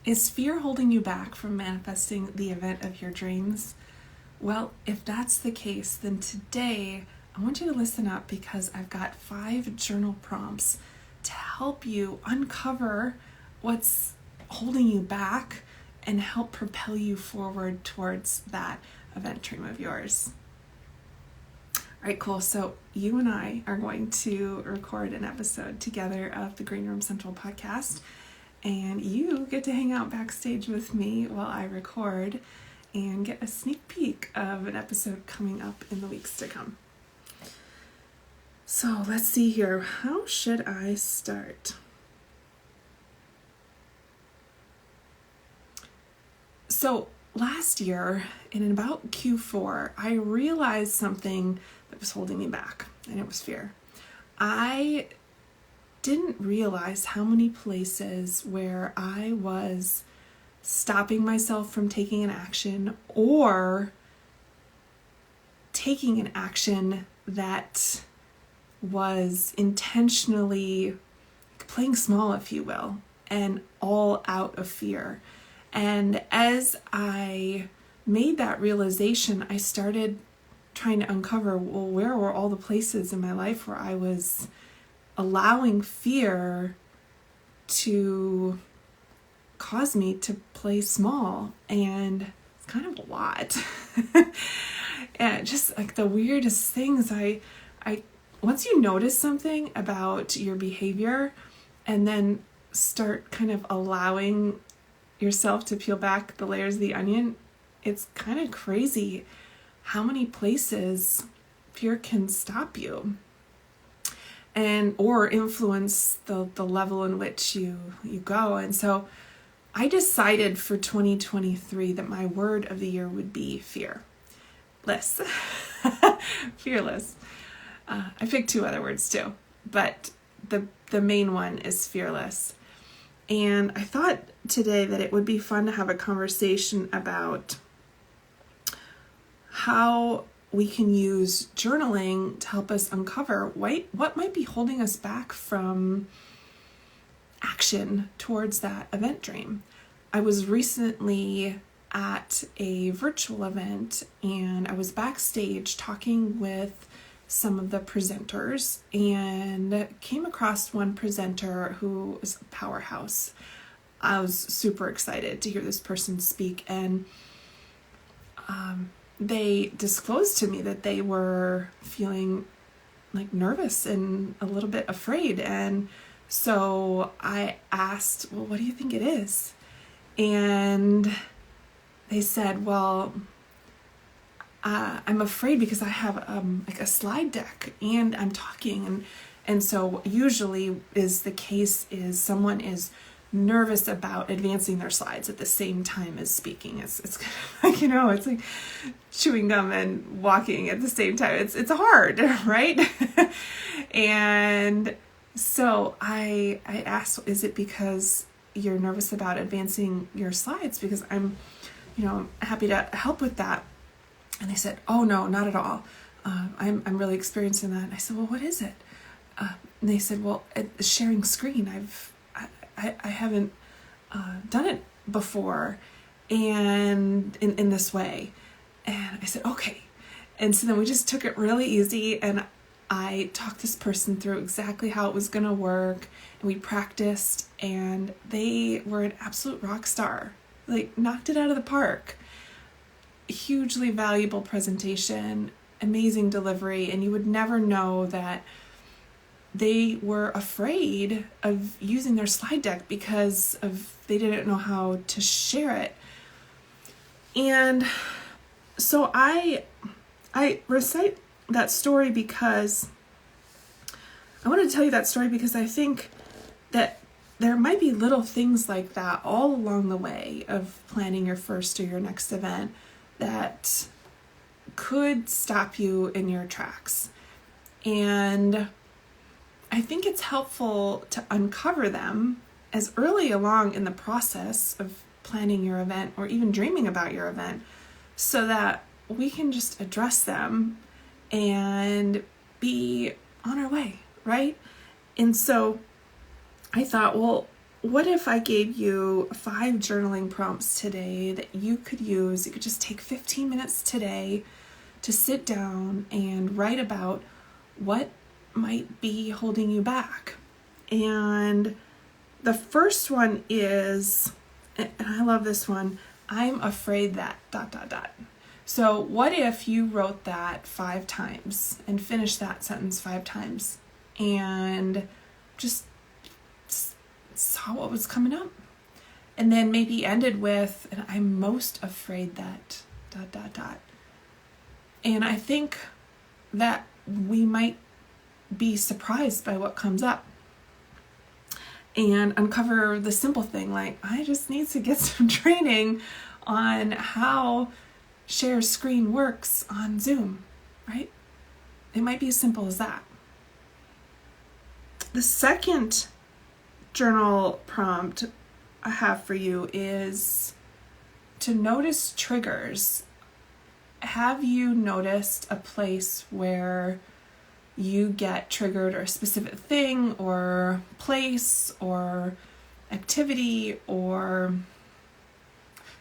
Is fear holding you back from manifesting the event of your dreams? Well, if that's the case, then today I want you to listen up because I've got 5 journal prompts to help you uncover what's holding you back and help propel you forward towards that event dream of yours. All right, cool. So you and I are going to record an episode together of the Greenroom Central podcast. And you get to hang out backstage with me while I record and get a sneak peek of an episode coming up in the weeks to come. So let's see here. How should I start? So last year, in about Q4, I realized something that was holding me back, and it was fear. I didn't realize how many places where I was stopping myself from taking an action or taking an action that was intentionally playing small, if you will, and all out of fear. And as I made that realization, I started trying to uncover, well, where were all the places in my life where I was allowing fear to cause me to play small. And it's kind of a lot. And just like the weirdest things, I once you notice something about your behavior and then start kind of allowing yourself to peel back the layers of the onion, it's kind of crazy how many places fear can stop you and or influence the level in which you go. And so I decided for 2023 that my word of the year would be fearless. Fearless. I picked 2 other words too, but the main one is fearless. And I thought today that it would be fun to have a conversation about how we can use journaling to help us uncover what might be holding us back from action towards that event dream. I was recently at a virtual event and I was backstage talking with some of the presenters and came across one presenter who was a powerhouse. I was super excited to hear this person speak, and they disclosed to me that they were feeling like nervous and a little bit afraid. And so I asked, well, what do you think it is? And they said, well, I'm afraid because I have like a slide deck and I'm talking. And so usually is the case is someone is nervous about advancing their slides at the same time as speaking. It's kind of like, it's like chewing gum and walking at the same time. It's hard, right? And so I asked, is it because you're nervous about advancing your slides? Because I'm happy to help with that. And they said, oh no, not at all. I'm really experiencing that. And I said, well, what is it? And they said, well, sharing screen. I haven't done it before and in this way. And I said, okay. And so then we just took it really easy and I talked this person through exactly how it was going to work, and we practiced, and they were an absolute rock star. Like, knocked it out of the park. Hugely valuable presentation, amazing delivery, and you would never know that they were afraid of using their slide deck because they didn't know how to share it. And so I recite that story because I want to tell you that story because I think that there might be little things like that all along the way of planning your first or your next event that could stop you in your tracks. And I think it's helpful to uncover them as early along in the process of planning your event or even dreaming about your event so that we can just address them and be on our way, right? And so I thought, well, what if I gave you 5 journaling prompts today that you could use? You could just take 15 minutes today to sit down and write about what might be holding you back. And the first one is, and I love this one, I'm afraid that ... So what if you wrote that 5 times and finished that sentence 5 times and just saw what was coming up? And then maybe ended with, and I'm most afraid that ... And I think that we might be surprised by what comes up and uncover the simple thing, like, I just need to get some training on how share screen works on Zoom, right? It might be as simple as that. The second journal prompt I have for you is to notice triggers. Have you noticed a place where you get triggered, or a specific thing or place or activity or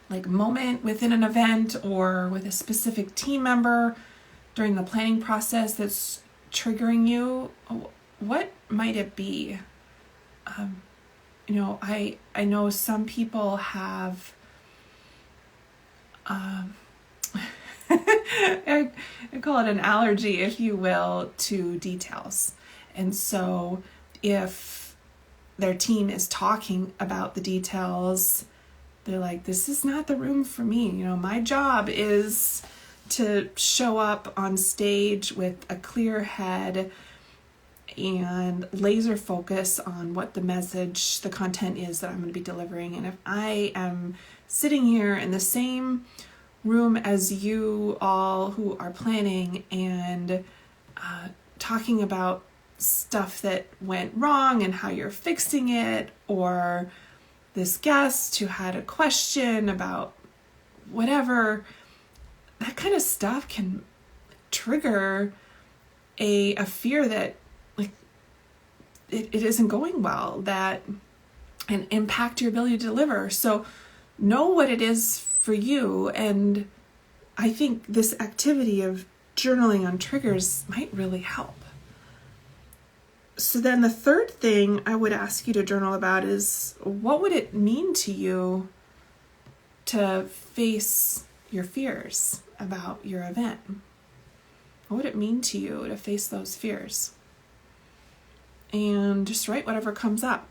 like moment within an event or with a specific team member during the planning process that's triggering you? What might it be? I know some people have I call it an allergy, if you will, to details. And so if their team is talking about the details, they're like, this is not the room for me. My job is to show up on stage with a clear head and laser focus on what the message, the content is that I'm going to be delivering. And if I am sitting here in the same room as you all who are planning and talking about stuff that went wrong and how you're fixing it, or this guest who had a question about whatever, that kind of stuff can trigger a fear that it isn't going well, that and impact your ability to deliver. So know what it is for you. And I think this activity of journaling on triggers might really help. So then the third thing I would ask you to journal about is, what would it mean to you to face your fears about your event? What would it mean to you to face those fears? And just write whatever comes up.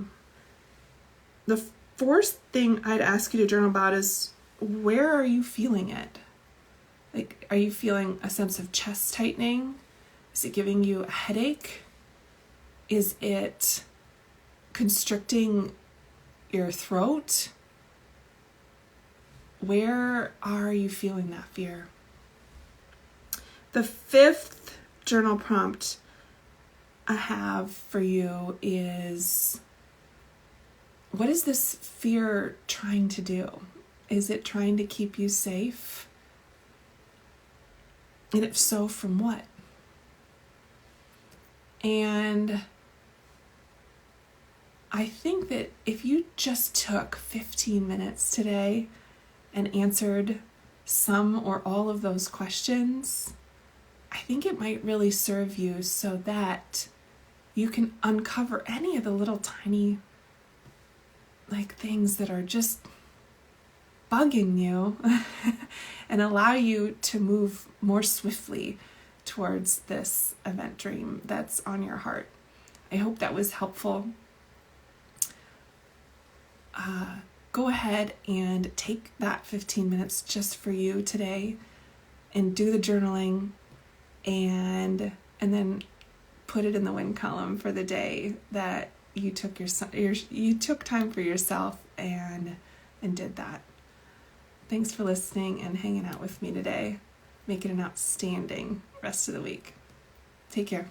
The fourth thing I'd ask you to journal about is, where are you feeling it? Like, are you feeling a sense of chest tightening? Is it giving you a headache? Is it constricting your throat? Where are you feeling that fear? The fifth journal prompt I have for you is, what is this fear trying to do? Is it trying to keep you safe? And if so, from what? And I think that if you just took 15 minutes today and answered some or all of those questions, I think it might really serve you so that you can uncover any of the little tiny things that are just bugging you and allow you to move more swiftly towards this event dream that's on your heart. I hope that was helpful. Go ahead and take that 15 minutes just for you today and do the journaling, and then put it in the win column for the day that you took you took time for yourself and did that. Thanks for listening and hanging out with me today. Make it an outstanding rest of the week. Take care.